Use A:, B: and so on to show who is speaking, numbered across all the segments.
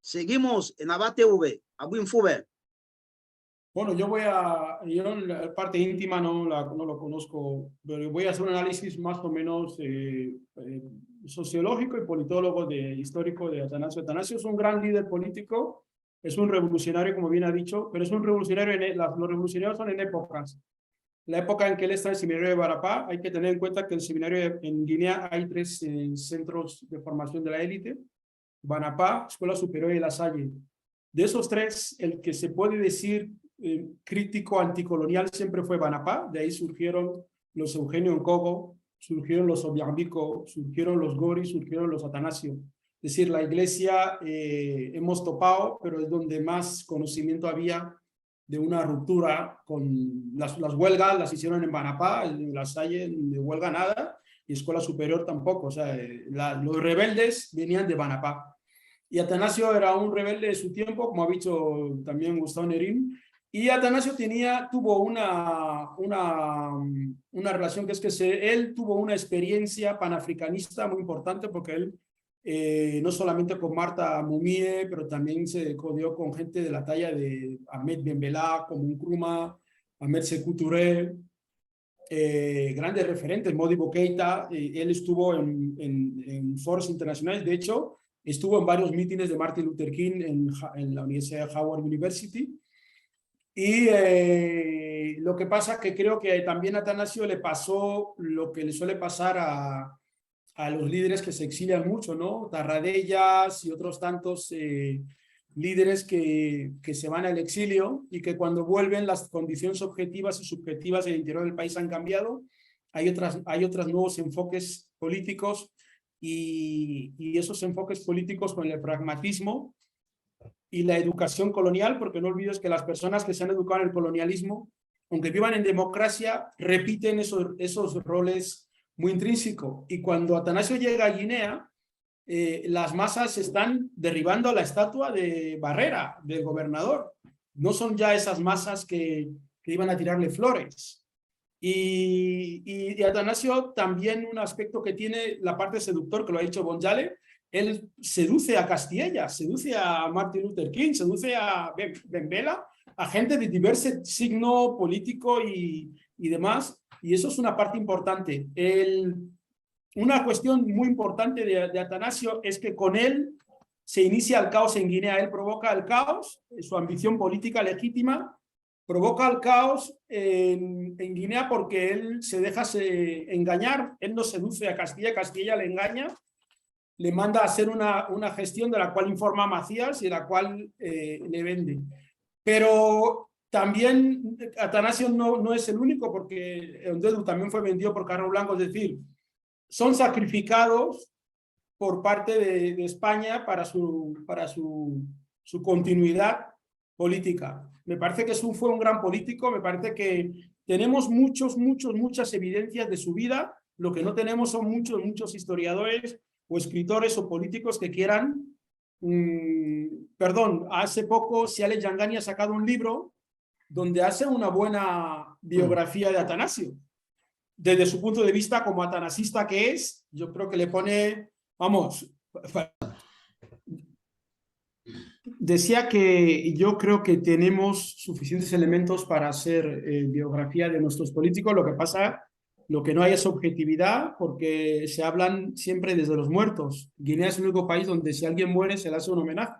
A: Seguimos en ABA-TV, Abu-Infube.
B: Bueno, yo la parte íntima no lo conozco, pero voy a hacer un análisis más o menos sociológico y politólogo histórico de Atanasio. Atanasio es un gran líder político, es un revolucionario, como bien ha dicho, pero es un revolucionario, los revolucionarios son en épocas. La época en que él está en el seminario de Barapá, hay que tener en cuenta que en el seminario en Guinea hay tres centros de formación de la élite: Banapá, Escuela Superior y La Salle. De esos tres, el que se puede decir crítico anticolonial siempre fue Banapá. De ahí surgieron los Eugenio Nkogo, surgieron los Obiambiko, surgieron los Gori, surgieron los Atanasio. Es decir, la iglesia hemos topado, pero es donde más conocimiento había de una ruptura con las huelgas. Las hicieron en Banapá, en La Salle de huelga nada, y Escuela Superior tampoco. O sea, los rebeldes venían de Banapá. Y Atanasio era un rebelde de su tiempo, como ha dicho también Gustavo Nerín. Y Atanasio tuvo una relación que es que él tuvo una experiencia panafricanista muy importante, porque él no solamente con Martha Mumie, pero también se codió con gente de la talla de Ahmed Ben Bella, como Nkrumah, Ahmed Sékou Touré, grandes referentes, Modibo Keïta. Él estuvo en foros internacionales. De hecho, estuvo en varios mítines de Martin Luther King en la Universidad de Howard University. Y lo que pasa es que creo que también a Atanasio le pasó lo que le suele pasar a los líderes que se exilian mucho, ¿no? Tarradellas y otros tantos líderes que se van al exilio, y que cuando vuelven las condiciones objetivas y subjetivas del interior del país han cambiado. Hay otros nuevos enfoques políticos, y esos enfoques políticos con el pragmatismo y la educación colonial, porque no olvides que las personas que se han educado en el colonialismo, aunque vivan en democracia, repiten esos roles muy intrínsecos. Y cuando Atanasio llega a Guinea, las masas están derribando la estatua de Barrera, del gobernador. No son ya esas masas que iban a tirarle flores. Y Atanasio también, un aspecto que tiene, la parte seductor, que lo ha dicho Bonjale. Él seduce a Castilla, seduce a Martin Luther King, seduce a Ben Bella, a gente de diverso signo político y demás. Y eso es una parte importante. Una cuestión muy importante de Atanasio es que con él se inicia el caos en Guinea. Él provoca el caos, su ambición política legítima, provoca el caos en Guinea, porque él se deja engañar. Él no seduce a Castilla, Castilla le engaña, le manda a hacer una gestión de la cual informa a Macías y de la cual le vende. Pero también Atanasio no es el único, porque Ondedu también fue vendido por Carro Blanco. Es decir, son sacrificados por parte de España para su continuidad política. Me parece que fue un gran político. Me parece que tenemos muchas evidencias de su vida. Lo que no tenemos son muchos historiadores o escritores o políticos que quieran. Hace poco Siale Yangani ha sacado un libro donde hace una buena biografía de Atanasio. Desde su punto de vista como atanasista que es, yo creo que le pone, vamos, decía que yo creo que tenemos suficientes elementos para hacer biografía de nuestros políticos. Lo que pasa, lo que no hay es objetividad, porque se hablan siempre desde los muertos. Guinea es el único país donde si alguien muere se le hace un homenaje.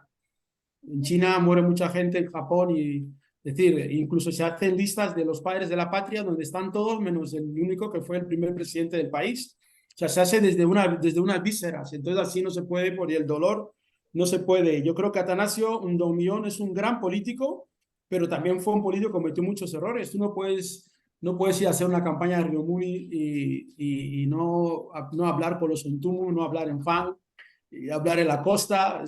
B: En China muere mucha gente, en Japón, y es decir, incluso se hacen listas de los padres de la patria donde están todos menos el único que fue el primer presidente del país. O sea, se hace desde unas vísceras. Entonces así no se puede, por el dolor no se puede. Yo creo que Atanasio Ndomion es un gran político, pero también fue un político que cometió muchos errores. Tú no puedes ir a hacer una campaña de Riomuni y no hablar por los Ontumu, no hablar en Fang, y hablar en la costa.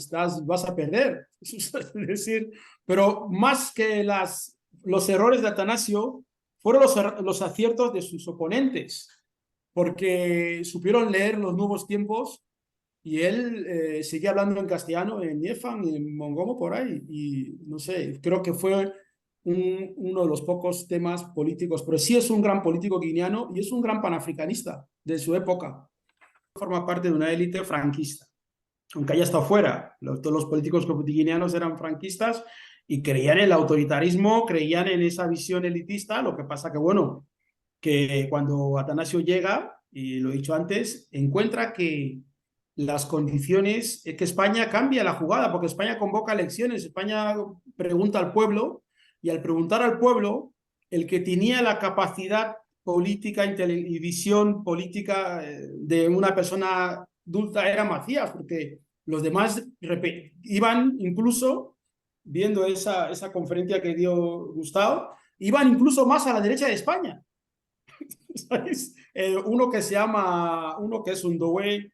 B: Vas a perder. Es decir, pero más que los errores de Atanasio, fueron los aciertos de sus oponentes, porque supieron leer los nuevos tiempos, y él seguía hablando en castellano, en Niefan y en Mongomo, por ahí, y no sé, creo que fue uno de los pocos temas políticos, pero sí es un gran político guineano y es un gran panafricanista de su época. Forma parte de una élite franquista. aunque haya estado fuera. Todos los políticos guineanos eran franquistas y creían en el autoritarismo, creían en esa visión elitista. Lo que pasa que, bueno, que cuando Atanasio llega, y lo he dicho antes, encuentra que las condiciones, es que España cambia la jugada, porque España convoca elecciones, España pregunta al pueblo, y al preguntar al pueblo, el que tenía la capacidad política y visión política de una persona adulta era Macías, porque los demás iban incluso, viendo esa conferencia que dio Gustavo, iban incluso más a la derecha de España. ¿Sabes? Uno que se llama, uno que es un Doué,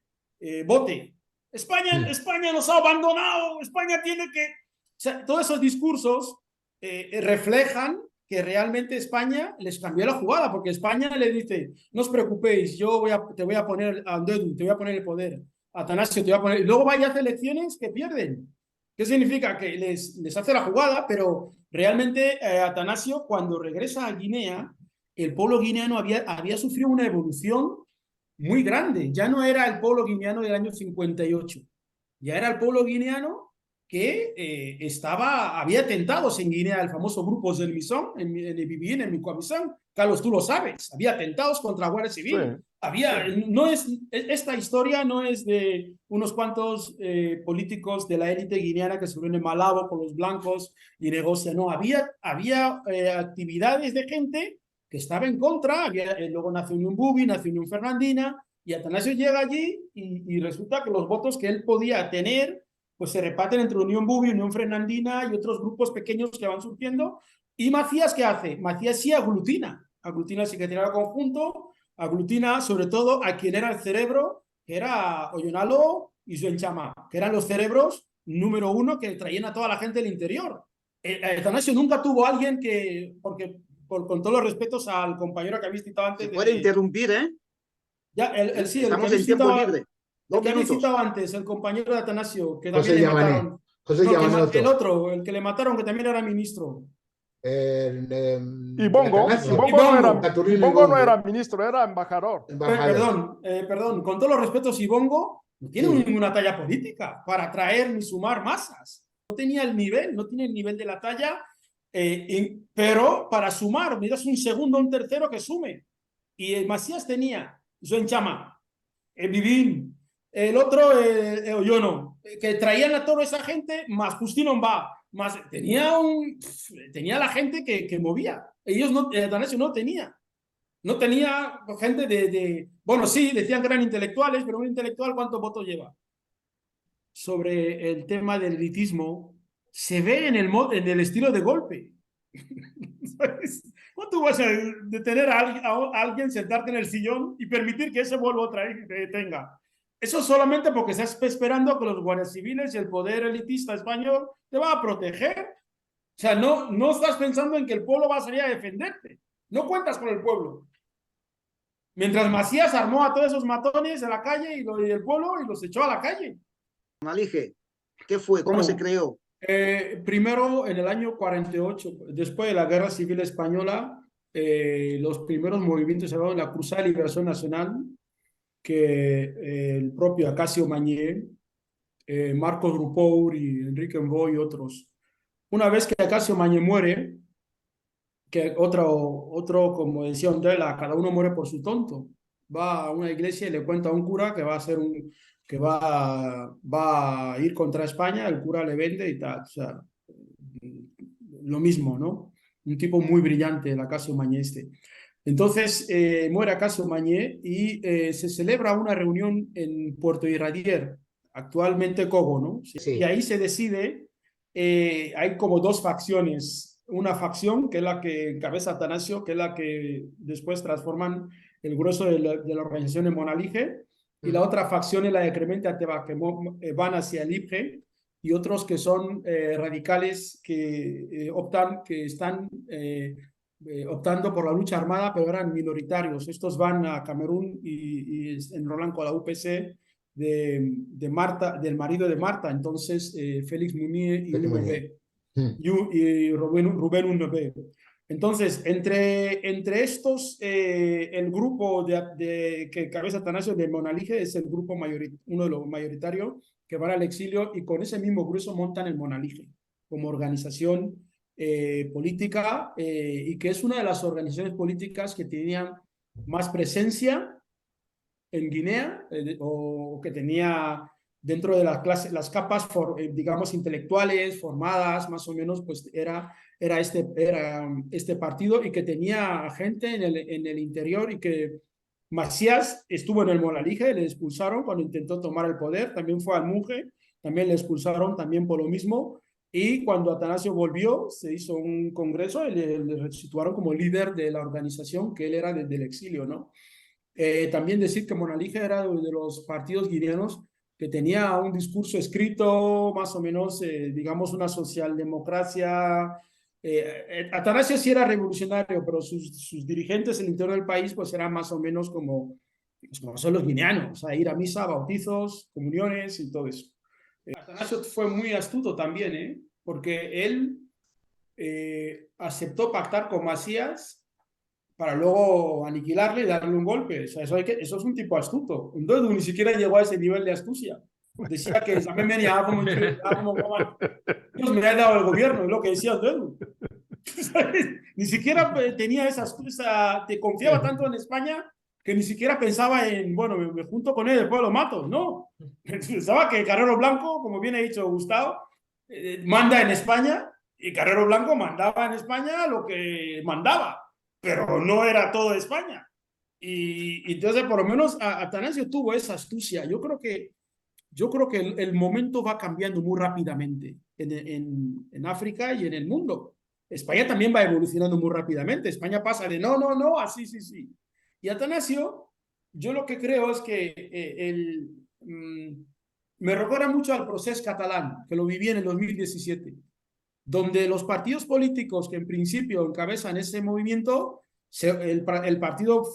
B: Bote. España nos ha abandonado, España tiene que... O sea, todos esos discursos reflejan que realmente España les cambió la jugada, porque España le dice, no os preocupéis, te voy a poner a Dedu, te voy a poner el poder, Atanasio te voy a poner... Y luego vaya a hacer elecciones que pierden. ¿Qué significa? Que les hace la jugada, pero realmente Atanasio, cuando regresa a Guinea, el pueblo guineano había sufrido una evolución muy grande. Ya no era el pueblo guineano del año 58, ya era el pueblo guineano que había atentados en Guinea, el famoso grupo del Misón, en el Bibín, en Micoamisán. Carlos, tú lo sabes, había atentados contra la Guardia Civil.
C: Sí,
B: Había,
C: sí.
B: no es, esta historia no es de unos cuantos políticos de la élite guineana que se unen en Malabo con los blancos y negocian. No, había actividades de gente que estaba en contra. Luego nació Unión Bubi, nació Unión Fernandina, y Atanasio llega allí y resulta que los votos que él podía tener pues se reparten entre Unión Bubi, Unión Fernandina y otros grupos pequeños que van surgiendo. ¿Y Macías qué hace? Macías sí aglutina al secretariado conjunto, aglutina sobre todo a quien era el cerebro, que era Ollonalo y Zuenchama, que eran los cerebros número uno que traían a toda la gente del interior. Atanasio nunca tuvo a alguien que, porque con todos los respetos al compañero que habéis citado antes.
A: Se puede interrumpir, ¿eh?
B: Ya, sí,
A: Estamos en tiempo libre.
B: el
A: 2
B: que habéis
A: minutos.
B: citado antes, el compañero de Atanasio, que también
D: José
B: le
D: Llamané.
B: mataron.
D: José
B: No,
D: Llamané
B: el
D: otro.
B: otro, el que le mataron, que también era ministro.
C: Y Bongo,
D: Atanasio.
B: Ibongo.
C: Bongo no era ministro, era embajador.
D: Embajador.
B: Perdón, con todos los respetos, Ibongo no tiene
D: Sí.
B: ninguna talla política para atraer ni sumar masas. No tenía el nivel, no tiene el nivel de la talla, pero para sumar, miras un segundo, un tercero que sume. Y Macías tenía Zuenchama, Vivín, el otro, Oyono, que traían a toda esa gente, más Justino Mba, más tenía la gente que movía. Ellos no, Atanasio no tenía. No tenía gente bueno, sí, decían que eran intelectuales, pero un intelectual, ¿cuántos votos lleva? Sobre el tema del elitismo, se ve en el estilo de golpe. ¿Sabes? ¿Cuánto vas a detener a alguien, sentarte en el sillón y permitir que ese vuelva otra vez y te detenga? Eso solamente porque estás esperando que los guardias civiles y el poder elitista español te va a proteger. O sea, no estás pensando en que el pueblo va a salir a defenderte. No cuentas con el pueblo. Mientras Macías armó a todos esos matones en la calle y el pueblo y los echó a la calle.
A: Malige, ¿qué fue? ¿Cómo se creó?
B: Primero, en el año 48, después de la Guerra Civil Española, los primeros movimientos se llamaban la Cruzada de Liberación Nacional, que el propio Acacio Mañé, Marcos Rupour y Enrique Mboy y otros. Una vez que Acacio Mañé muere, que otro como decía Ondela, cada uno muere por su tonto. Va a una iglesia y le cuenta a un cura que va a hacer va a ir contra España, el cura le vende y tal. O sea, lo mismo, ¿no? Un tipo muy brillante, el Acacio Mañé este. Entonces muere Acacio Mañé y se celebra una reunión en Puerto Irradier, actualmente Cogo, ¿no?
D: Sí.
B: Y ahí se decide, hay como dos facciones. Una facción, que es la que encabeza Atanasio, que es la que después transforman el grueso de la organización en Monalige, y la otra facción es la de Clemente Ateba, que van hacia el IPG, y otros que son radicales que están optando por la lucha armada, pero eran minoritarios. Estos van a Camerún y enrolan con la UPC de Marta, del marido de Marta, entonces Félix Munier y Unebe, y Rubén Unebe. Entonces, entre estos, el grupo que cabeza Atanasio de Monalige es el grupo uno de los mayoritarios, que van al exilio y con ese mismo grueso montan el Monalige como organización política y que es una de las organizaciones políticas que tenían más presencia en Guinea o que tenía dentro de las clases, las capas, digamos, intelectuales, formadas, más o menos, pues era este partido y que tenía gente en el interior y que Macías estuvo en el Monalige, le expulsaron cuando intentó tomar el poder, también fue al Monje, también le expulsaron también por lo mismo, y cuando Atanasio volvió, se hizo un congreso y le situaron como líder de la organización que él era desde el exilio, ¿no? También decir que Monalige era de los partidos guineanos que tenía un discurso escrito, más o menos, digamos, una socialdemocracia. Atanasio sí era revolucionario, pero sus dirigentes en el interior del país pues eran más o menos como son los guineanos, ir a misa, bautizos, comuniones y todo eso. Atanasio fue muy astuto también, porque él aceptó pactar con Macías para luego aniquilarle y darle un golpe. O sea, eso es un tipo astuto. Ndodu ni siquiera llegó a ese nivel de astucia. Decía que también venía como Dios me ha dado el gobierno, es lo que decía Ndodu. Ni siquiera tenía esa astucia, te confiaba tanto en España que ni siquiera pensaba en, bueno, me junto con él, después lo mato. No, pensaba que Carrero Blanco, como bien ha dicho Gustavo, manda en España y Carrero Blanco mandaba en España lo que mandaba, pero no era todo España. Y entonces, por lo menos, Atanasio tuvo esa astucia. Yo creo que el momento va cambiando muy rápidamente en África y en el mundo. España también va evolucionando muy rápidamente. España pasa de no, así, sí. Y Atanasio, yo lo que creo es que me recuerda mucho al proceso catalán, que lo viví en el 2017, donde los partidos políticos que en principio encabezan ese movimiento, el partido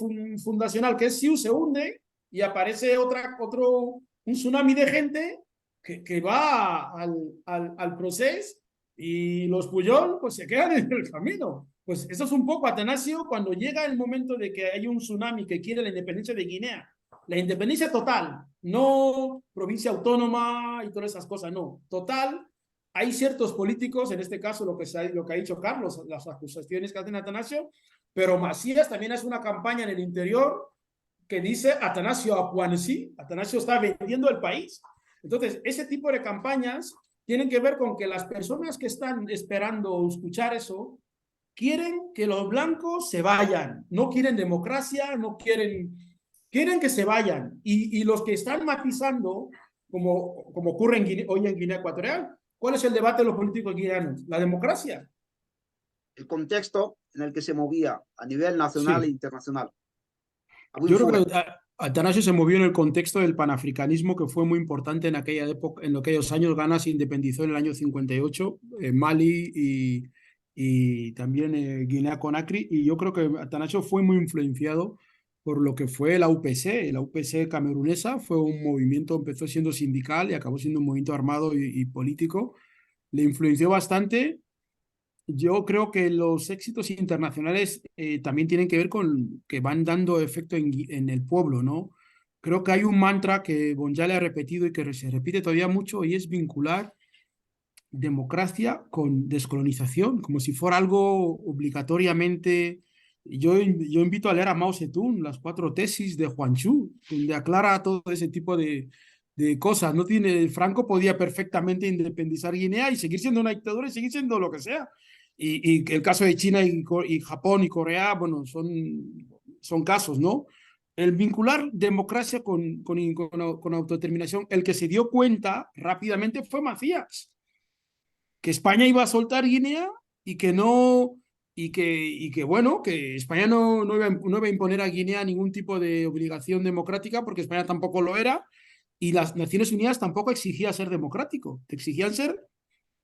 B: fundacional que es CiU se hunde y aparece un tsunami de gente que va al proceso y los Puyol pues se quedan en el camino. Pues eso es un poco Atanasio cuando llega el momento de que hay un tsunami que quiere la independencia de Guinea. La independencia total, no provincia autónoma y todas esas cosas, no, total. Hay ciertos políticos, en este caso lo que ha dicho Carlos, las acusaciones que hacen Atanasio, pero Macías también hace una campaña en el interior que dice Atanasio Apuansi, Atanasio está vendiendo el país. Entonces, ese tipo de campañas tienen que ver con que las personas que están esperando escuchar eso quieren que los blancos se vayan, no quieren democracia, no quieren que se vayan. Y los que están matizando, como ocurre hoy en Guinea Ecuatorial, ¿cuál es el debate de los políticos guineanos? La democracia.
A: El contexto en el que se movía a nivel nacional e internacional.
B: Yo creo que Atanasio se movió en el contexto del panafricanismo que fue muy importante en aquella época, en aquellos años. Ghana se independizó en el año 58, Mali y también Guinea-Conakry, y yo creo que Atanasio fue muy influenciado por lo que fue la UPC. La UPC camerunesa fue un movimiento, empezó siendo sindical y acabó siendo un movimiento armado y político. Le influenció bastante. Yo creo que los éxitos internacionales también tienen que ver con que van dando efecto en el pueblo, ¿no? Creo que hay un mantra que Bonjale ha repetido y que se repite todavía mucho y es vincular democracia con descolonización, como si fuera algo obligatoriamente. Yo invito a leer a Mao Zedong, las 4 tesis de Juan Chu, donde aclara todo ese tipo de cosas. Franco podía perfectamente independizar Guinea y seguir siendo una dictadura y seguir siendo lo que sea. Y el caso de China y Japón y Corea, bueno, son casos, ¿no? El vincular democracia con autodeterminación, el que se dio cuenta rápidamente fue Macías, que España iba a soltar Guinea y que bueno, que España no iba a imponer a Guinea ningún tipo de obligación democrática porque España tampoco lo era y las Naciones Unidas tampoco exigía ser democrático, te exigían ser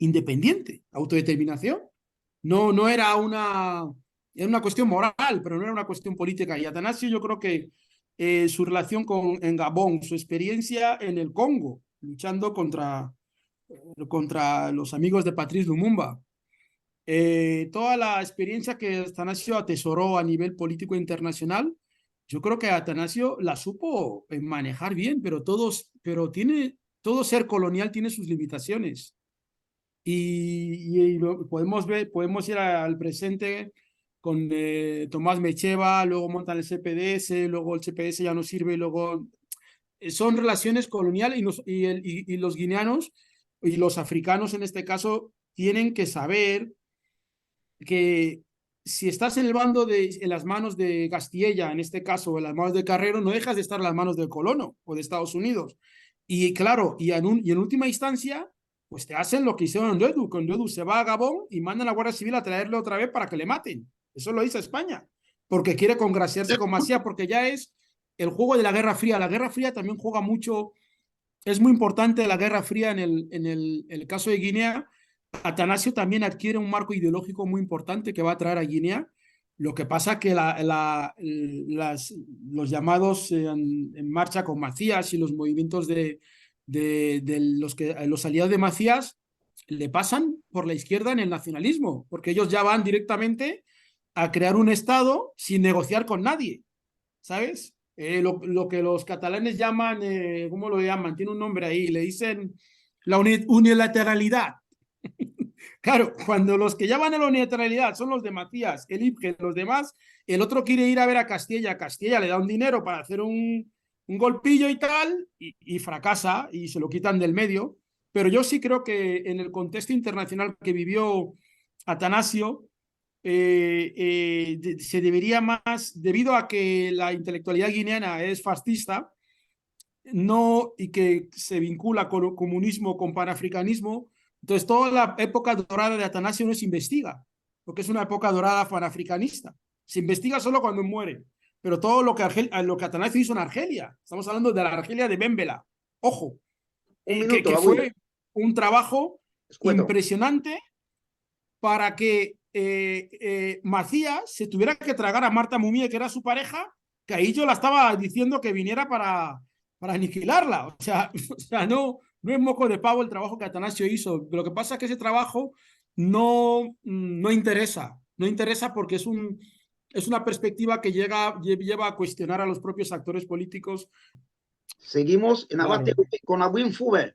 B: independiente, autodeterminación. No era era una cuestión moral, pero no era una cuestión política. Y Atanasio, yo creo que su relación en Gabón, su experiencia en el Congo, luchando contra los amigos de Patrice Lumumba, toda la experiencia que Atanasio atesoró a nivel político internacional, yo creo que Atanasio la supo manejar bien, pero tiene todo ser colonial tiene sus limitaciones. Y podemos ver, podemos ir al presente con Tomás Mecheva, luego montan el CPDS, luego el CPDS ya no sirve, luego son relaciones coloniales y los guineanos y los africanos en este caso tienen que saber que si estás en el bando en las manos de Castilla, en este caso, en las manos de Carrero, no dejas de estar en las manos del colono o de Estados Unidos. Y claro, y en última instancia, pues te hacen lo que hicieron en Ndoyedo. Con Ndoyedo se va a Gabón y mandan a la Guardia Civil a traerle otra vez para que le maten. Eso lo dice España, porque quiere congraciarse con Macías, porque ya es el juego de la Guerra Fría. La Guerra Fría también juega mucho, es muy importante la Guerra Fría en el caso de Guinea. Atanasio también adquiere un marco ideológico muy importante que va a traer a Guinea. Lo que pasa que los llamados en marcha con Macías y los movimientos de los aliados de Macías le pasan por la izquierda en el nacionalismo, porque ellos ya van directamente a crear un Estado sin negociar con nadie, ¿sabes? Lo que los catalanes llaman, ¿cómo lo llaman? Tiene un nombre ahí, le dicen la unilateralidad. Claro, cuando los que llaman a la unilateralidad son los de Macías, el IPG, los demás, el otro quiere ir a ver a Castilla, Castilla le da un dinero para hacer un golpillo y tal, y fracasa y se lo quitan del medio. Pero yo sí creo que en el contexto internacional que vivió Atanasio, se debería más, debido a que la intelectualidad guineana es fascista, no, y que se vincula con el comunismo, con panafricanismo. Entonces, toda la época dorada de Atanasio no se investiga, porque es una época dorada panafricanista. Se investiga solo cuando muere. Pero todo lo que Atanasio hizo en Argelia, estamos hablando de la Argelia de Bémbela, ojo, que fue un trabajo impresionante para que Macías se tuviera que tragar a Marta Mumie, que era su pareja, que ahí yo la estaba diciendo que viniera para aniquilarla. O sea no es moco de pavo el trabajo que Atanasio hizo. Lo que pasa es que ese trabajo no interesa. No interesa porque es una perspectiva que lleva a cuestionar a los propios actores políticos.
A: Seguimos en Abate con Agüín Fuber.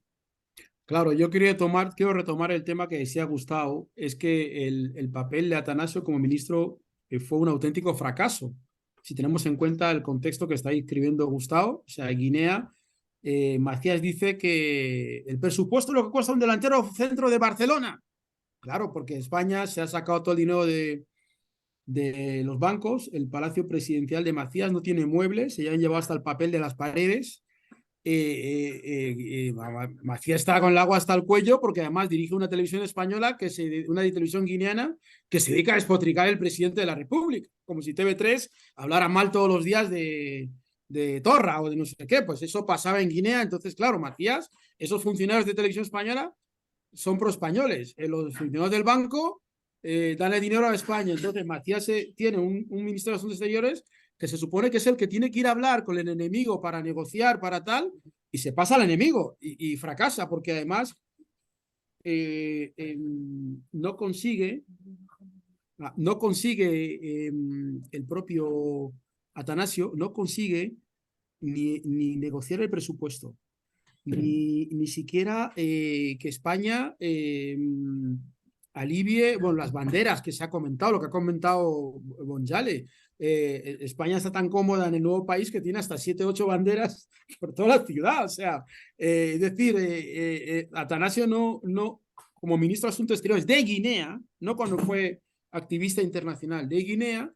B: Claro, yo quiero retomar el tema que decía Gustavo, es que el papel de Atanasio como ministro fue un auténtico fracaso. Si tenemos en cuenta el contexto que está escribiendo Gustavo, o sea, Guinea, Macías dice que el presupuesto es lo que cuesta un delantero centro de Barcelona. Claro, porque España se ha sacado todo el dinero de los bancos, el Palacio Presidencial de Macías no tiene muebles, se han llevado hasta el papel de las paredes. Macías está con el agua hasta el cuello porque además dirige una televisión española, una televisión guineana que se dedica a despotricar el presidente de la República, como si TV3 hablara mal todos los días de Torra o de no sé qué. Pues eso pasaba en Guinea. Entonces, claro, Macías, esos funcionarios de televisión española son pro-españoles. Los funcionarios del banco dan el dinero a España. Entonces, Macías tiene un ministro de Asuntos Exteriores que se supone que es el que tiene que ir a hablar con el enemigo para negociar, para tal, y se pasa al enemigo y fracasa, porque además no consigue el propio Atanasio, no consigue ni negociar el presupuesto, ni siquiera que España alivie, bueno, las banderas que se ha comentado, lo que ha comentado Bonjale. España está tan cómoda en el nuevo país que tiene hasta 7, 8 banderas por toda la ciudad. O sea, es decir, Atanasio no, como ministro de Asuntos Exteriores de Guinea, no cuando fue activista internacional de Guinea,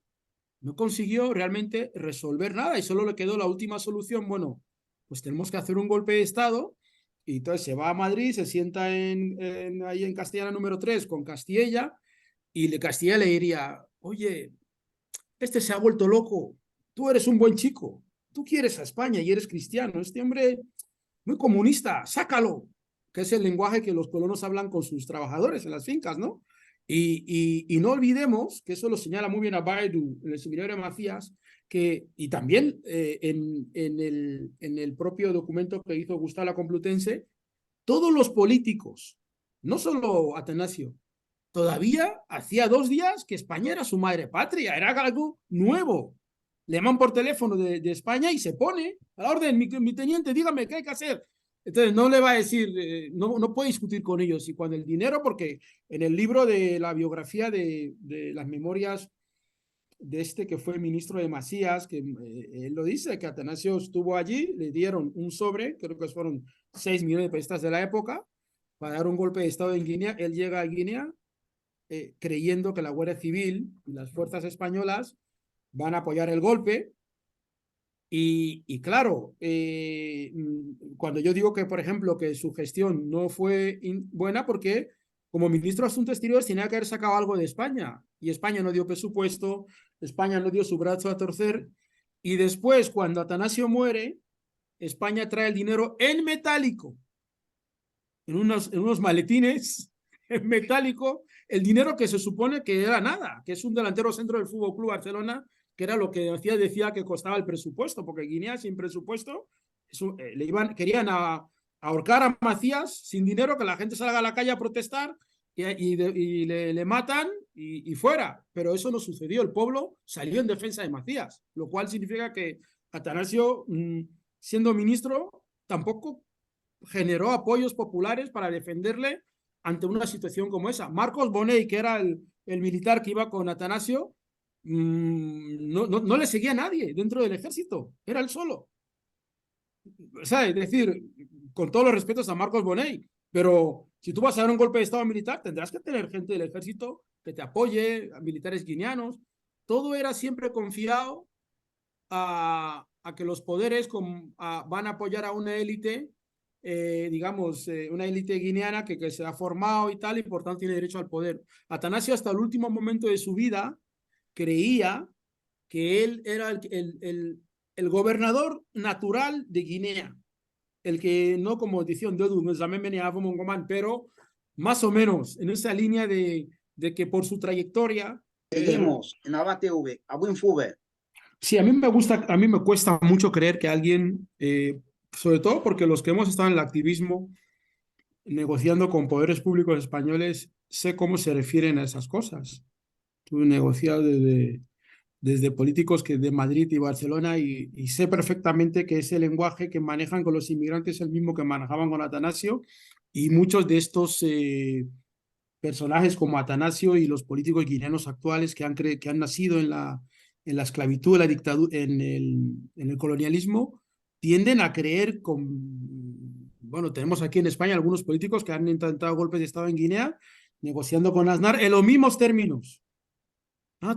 B: no consiguió realmente resolver nada y solo le quedó la última solución. Bueno, pues tenemos que hacer un golpe de Estado. Y entonces se va a Madrid, se sienta ahí en Castellana número 3 con Castilla, y Castilla le diría: oye, este se ha vuelto loco, tú eres un buen chico, tú quieres a España y eres cristiano, este hombre muy comunista, sácalo, que es el lenguaje que los colonos hablan con sus trabajadores en las fincas, ¿no? Y no olvidemos, que eso lo señala muy bien a Baidu en el seminario de Macías, y también en el propio documento que hizo Gustavo la Complutense, todos los políticos, no solo Atanasio, todavía hacía 2 días que España era su madre patria, era algo nuevo. Le llaman por teléfono de España y se pone a la orden: mi teniente, dígame qué hay que hacer. Entonces no le va a decir, no puede discutir con ellos. Y cuando el dinero, porque en el libro de la biografía de las memorias de este que fue ministro de Macías, que él lo dice, que Atanasio estuvo allí, le dieron un sobre, creo que fueron 6 millones de pesetas de la época, para dar un golpe de Estado en Guinea. Él llega a Guinea creyendo que la Guardia Civil y las fuerzas españolas van a apoyar el golpe. Y claro, cuando yo digo que, por ejemplo, que su gestión no fue buena, porque como ministro de Asuntos Exteriores tenía que haber sacado algo de España, y España no dio presupuesto, España no dio su brazo a torcer, y después, cuando Atanasio muere, España trae el dinero en metálico, en unos maletines en metálico, el dinero que se supone que era nada, que es un delantero centro del Fútbol Club Barcelona, que era lo que decía que costaba el presupuesto, porque Guinea sin presupuesto querían ahorcar a Macías sin dinero, que la gente salga a la calle a protestar y le matan y fuera. Pero eso no sucedió. El pueblo salió en defensa de Macías, lo cual significa que Atanasio, siendo ministro, tampoco generó apoyos populares para defenderle ante una situación como esa. Marcos Boney, que era el militar que iba con Atanasio, no le seguía a nadie dentro del ejército, era él solo. O sea, es decir, con todos los respetos a Marcos Boney, pero si tú vas a dar un golpe de Estado militar, tendrás que tener gente del ejército que te apoye, a militares guineanos. Todo era siempre confiado a que los poderes van a apoyar a una élite, digamos, una élite guineana que se ha formado y tal, y por tanto tiene derecho al poder. Atanasio, hasta el último momento de su vida, creía que él era el gobernador natural de Guinea, el que no como decían pero más o menos en esa línea de que por su trayectoria...
A: Seguimos en Aba TV, a buen fútbol.
B: Sí, a mí me cuesta mucho creer que alguien, sobre todo porque los que hemos estado en el activismo negociando con poderes públicos españoles, sé cómo se refieren a esas cosas. Tuve negociado desde políticos de Madrid y Barcelona y sé perfectamente que ese lenguaje que manejan con los inmigrantes es el mismo que manejaban con Atanasio, y muchos de estos personajes como Atanasio y los políticos guineanos actuales que han nacido en la esclavitud, la dictadura, en el colonialismo, tienden a creer bueno, tenemos aquí en España algunos políticos que han intentado golpes de Estado en Guinea, negociando con Aznar en los mismos términos.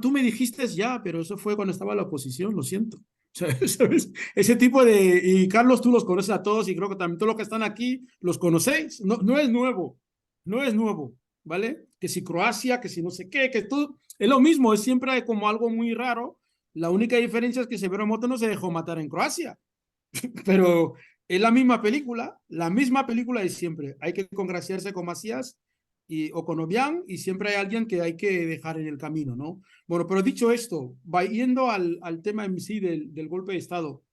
B: Tú me dijiste ya, pero eso fue cuando estaba la oposición, lo siento. ¿Sabes? Ese tipo y Carlos, tú los conoces a todos y creo que también todos los que están aquí los conocéis. No es nuevo, no es nuevo, ¿vale? Que si Croacia, que si no sé qué, que todo es lo mismo, es siempre como algo muy raro. La única diferencia es que Severo Moto no se dejó matar en Croacia, pero es la misma película de siempre. Hay que congraciarse con Macías o con Obiang, y siempre hay alguien que hay que dejar en el camino, ¿no? Bueno, pero dicho esto, yendo al tema en sí del golpe de Estado,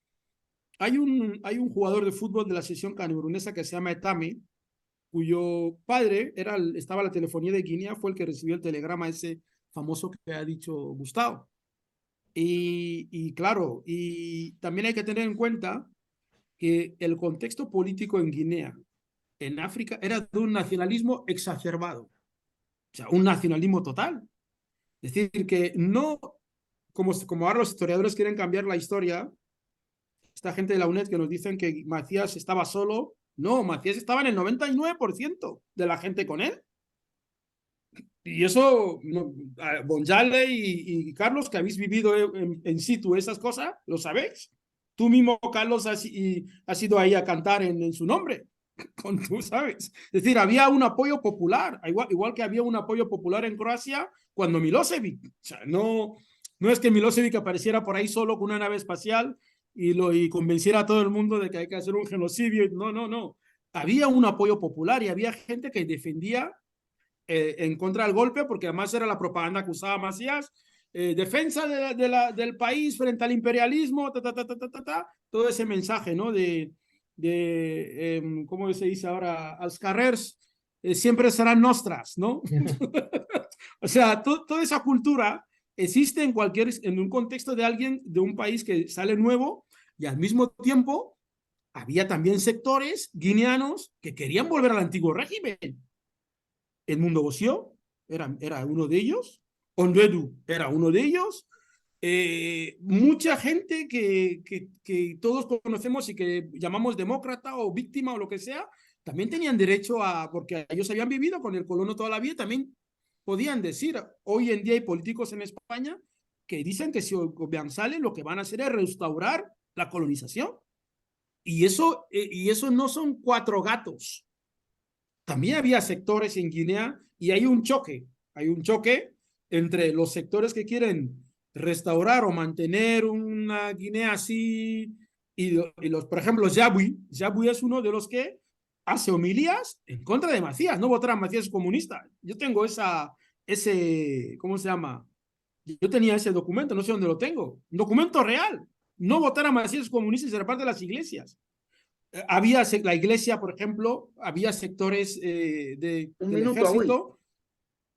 B: hay un jugador de fútbol de la selección camerunesa que se llama Etame, cuyo padre estaba en la telefonía de Guinea, fue el que recibió el telegrama ese famoso que ha dicho Gustavo. Y claro, y también hay que tener en cuenta que el contexto político en Guinea, en África, era de un nacionalismo exacerbado, o sea, un nacionalismo total. Es decir, que no, como ahora los historiadores quieren cambiar la historia, esta gente de la UNED que nos dicen que Macías estaba solo, no, Macías estaba en el 99% de la gente con él. Y eso, Bonjale y Carlos, que habéis vivido en situ esas cosas, lo sabéis. Tú mismo, Carlos, has ido ahí a cantar en su nombre, tú sabes. Es decir, había un apoyo popular, igual que había un apoyo popular en Croacia cuando Milosevic. O sea, no es que Milosevic apareciera por ahí solo con una nave espacial y convenciera a todo el mundo de que hay que hacer un genocidio. No. Había un apoyo popular y había gente que defendía en contra del golpe, porque además era la propaganda que usaba Macías, defensa del país frente al imperialismo, todo ese mensaje, ¿no? ¿Cómo se dice ahora? Els carrers siempre serán nostras, ¿no? O sea, toda esa cultura existe en un contexto de alguien de un país que sale nuevo y al mismo tiempo
D: había también sectores guineanos que querían volver al antiguo régimen. Edmundo Boció era uno de ellos, Onduedu era uno de ellos, mucha gente que todos conocemos y que llamamos demócrata o víctima o lo que sea, también tenían derecho a, porque ellos habían vivido con el colono toda la vida, también podían decir, hoy en día hay políticos en España que dicen que si Obiang sale, lo que van a hacer es restaurar la colonización. Y eso no son cuatro gatos. También había sectores en Guinea y hay un choque entre los sectores que quieren restaurar o mantener una Guinea así y los, por ejemplo, Yabui es uno de los que hace homilías en contra de Macías, no votar a Macías comunista. Yo tengo ese, ¿cómo se llama? Yo tenía ese documento, no sé dónde lo tengo, un documento real, no votar a Macías comunista y ser parte de las iglesias. Había la iglesia, por ejemplo, había sectores del ejército,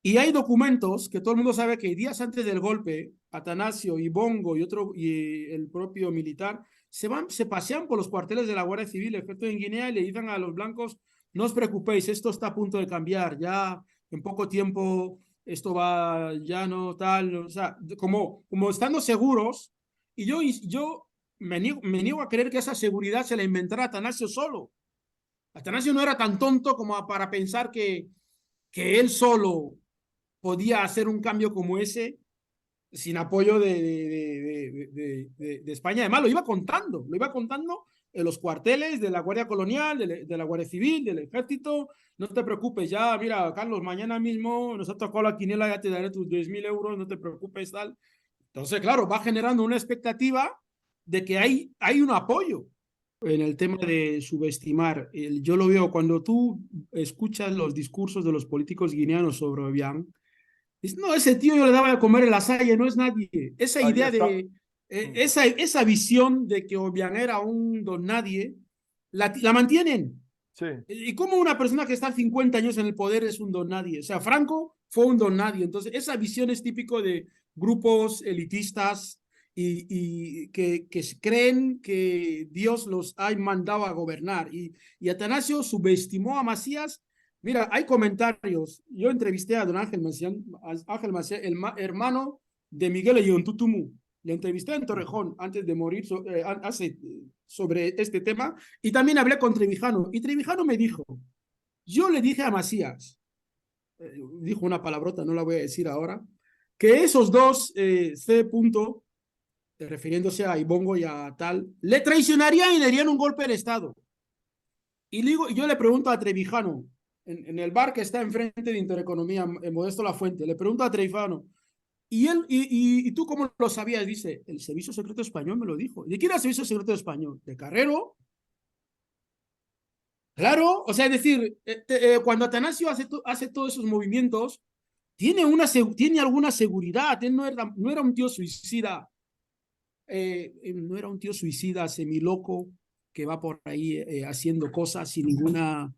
D: y hay documentos que todo el mundo sabe que días antes del golpe, Atanasio y Bongo y el propio militar se pasean por los cuarteles de la Guardia Civil, ejército en Guinea, y le dicen a los blancos, no os preocupéis, esto está a punto de cambiar, ya en poco tiempo esto va, ya no tal, o sea, como estando seguros, y yo me niego a creer que esa seguridad se la inventara Atanasio solo. Atanasio no era tan tonto como para pensar que él solo podía hacer un cambio como ese sin apoyo de España. Además, lo iba contando en los cuarteles de la Guardia Colonial, de la Guardia Civil, del Ejército. No te preocupes, ya, mira, Carlos, mañana mismo nos ha tocado la quiniela, ya te daré tus 10.000 euros, no te preocupes, tal. Entonces, claro, va generando una expectativa de que hay un apoyo en el tema de subestimar. Yo lo veo cuando tú escuchas los discursos de los políticos guineanos sobre Obiang. No, ese tío yo le daba de comer en la salle, no es nadie. Esa idea de, esa visión de que Obiang era un don nadie, la mantienen.
C: Sí.
D: ¿Y cómo una persona que está 50 años en el poder es un don nadie? O sea, Franco fue un don nadie. Entonces, esa visión es típico de grupos elitistas y que creen que Dios los ha mandado a gobernar. Y Atanasio subestimó a Macías. Mira, hay comentarios. Yo entrevisté a don Ángel Macías, el hermano de Miguel Ayontutumu. Le entrevisté en Torrejón antes de morir sobre este tema, y también hablé con Trevijano. Y Trevijano me dijo, yo le dije a Macías, dijo una palabrota, no la voy a decir ahora, que esos dos refiriéndose a Ibongo y a tal, le traicionarían y le harían un golpe de Estado. Y yo le pregunto a Trevijano, en el bar que está enfrente de Intereconomía, en Modesto La Fuente, le pregunto a Trevijano, ¿y tú cómo lo sabías? Dice, el Servicio Secreto Español me lo dijo. ¿De quién era el Servicio Secreto Español? ¿De Carrero? Claro, o sea, es decir, cuando Atanasio hace todos esos movimientos, tiene alguna seguridad, él no era un tío suicida, no era un tío suicida semiloco que va por ahí haciendo cosas sin ninguna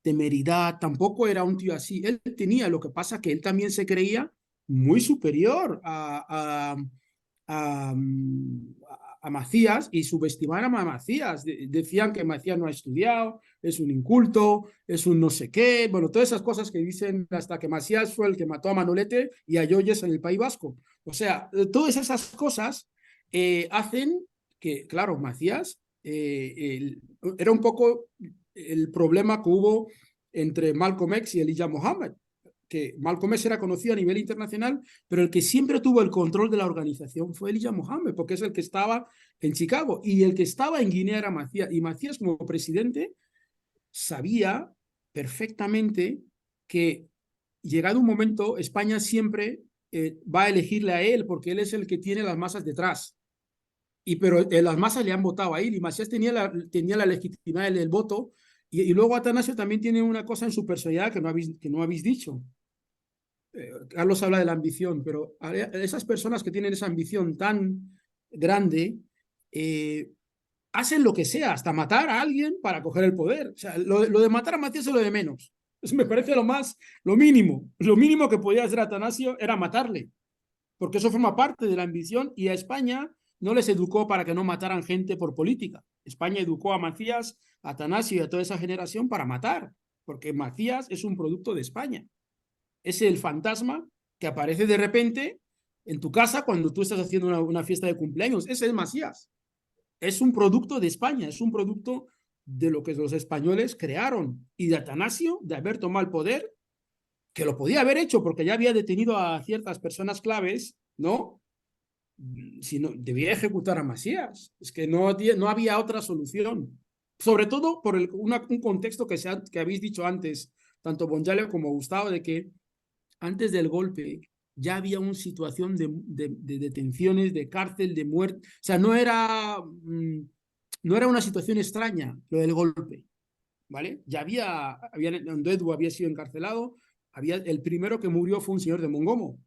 D: temeridad, tampoco era un tío así, él tenía, lo que pasa que él también se creía muy superior a Macías y subestimaban a Macías. Decían que Macías no ha estudiado, es un inculto, es un no sé qué, bueno, todas esas cosas que dicen hasta que Macías fue el que mató a Manolete y a Yoyes en el País Vasco. O sea, todas esas cosas hacen que, claro, Macías era un poco el problema que hubo entre Malcolm X y Elijah Muhammad, que Malcolm X era conocido a nivel internacional, pero el que siempre tuvo el control de la organización fue Elijah Muhammad, porque es el que estaba en Chicago, y el que estaba en Guinea era Macías, y Macías como presidente sabía perfectamente que llegado un momento España siempre va a elegirle a él, porque él es el que tiene las masas detrás. Pero las masas le han votado a él, y Macías tenía la legitimidad del voto, y luego Atanasio también tiene una cosa en su personalidad que no habéis dicho. Carlos habla de la ambición, pero esas personas que tienen esa ambición tan grande hacen lo que sea, hasta matar a alguien para coger el poder. O sea, lo de matar a Macías es lo de menos. Eso me parece lo mínimo. Lo mínimo que podía hacer Atanasio era matarle, porque eso forma parte de la ambición, y a España no les educó para que no mataran gente por política. España educó a Macías, a Atanasio y a toda esa generación para matar, porque Macías es un producto de España. Es el fantasma que aparece de repente en tu casa cuando tú estás haciendo una fiesta de cumpleaños. Ese es Macías. Es un producto de España, es un producto de lo que los españoles crearon y de Atanasio, de haber tomado el poder, que lo podía haber hecho porque ya había detenido a ciertas personas claves, ¿no? Si no, debía ejecutar a Macías. Es que no había otra solución. Sobre todo por un contexto que habéis dicho antes, tanto Bonjale como Gustavo, de que antes del golpe ya había una situación de detenciones, de cárcel, de muerte. O sea, no era una situación extraña lo del golpe, ¿vale? Ya Ndoedou había sido encarcelado, el primero que murió fue un señor de Mongomo,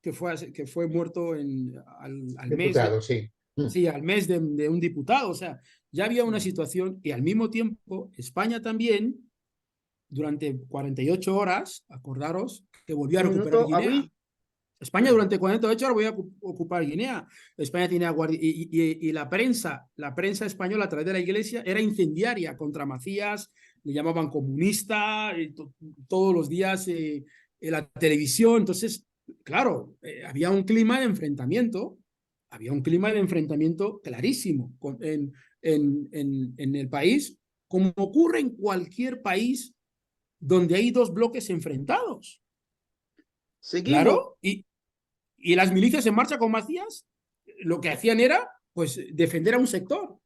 D: que fue muerto al
E: Diputado,
D: mes.
E: sí.
D: Sí, al mes de un diputado. O sea, ya había una situación y al mismo tiempo España también, durante 48 horas, acordaros, que volvió a recuperar Guinea. España durante 48 horas voy a ocupar Guinea. España tenía y la prensa española a través de la iglesia era incendiaria contra Macías, le llamaban comunista, todos los días en la televisión. Entonces, claro, había un clima de enfrentamiento clarísimo en el país, como ocurre en cualquier país donde hay dos bloques enfrentados.
A: Seguimos.
D: Claro, y las milicias en marcha con Macías lo que hacían era pues defender a un sector.